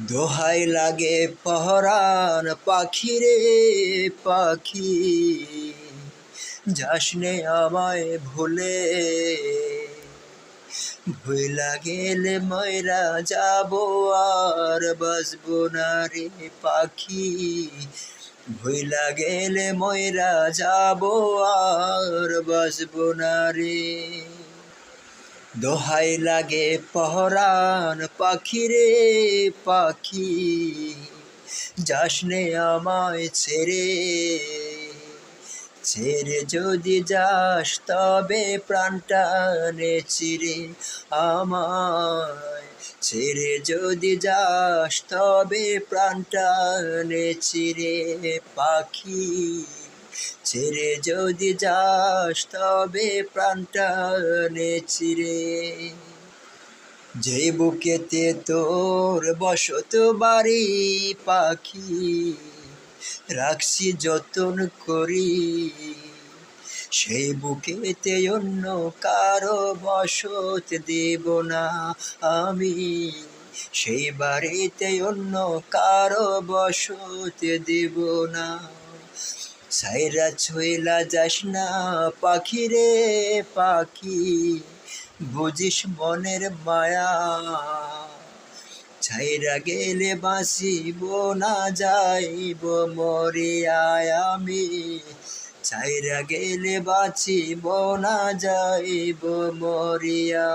দোহাই লাগে পহরান পাখি রে পাখি, যাসনে আমায় ভুলে। ভুইলা গেলে ময়রা যাব আর বাঁচবো না রে পাখি, ভুইলা গেলে ময়রা যাব আর বাঁচবো না রে। দোহাই লাগে পহরান পাখি রে পাখি, যাসনে আমায় ছেড়ে। ছেড়ে যদি যাস তবে প্রাণটানে চিরে আমায়, ছেড়ে যদি যাস তবে প্রাণটানে চিরে পাখি, ছেড়ে যদি যাস তবে প্রাণটানে চিরে। যে বুকেতে তোর বসত বাড়ি পাখি, রাখছি যতন করি, সেই বুকেতে অন্য কারো বসত দেব না আমি, সেই বাড়িতে অন্য কারো বসত দেব না। ছাইরা ছইলা যাস না পাখি রে পাখি, বুঝিস মনের মায়া। ছাইরা গেলে বাঁচিব না যাইব মরিয়া আমি, ছাইরা গেলে বাঁচিব না যাইব মরিয়া।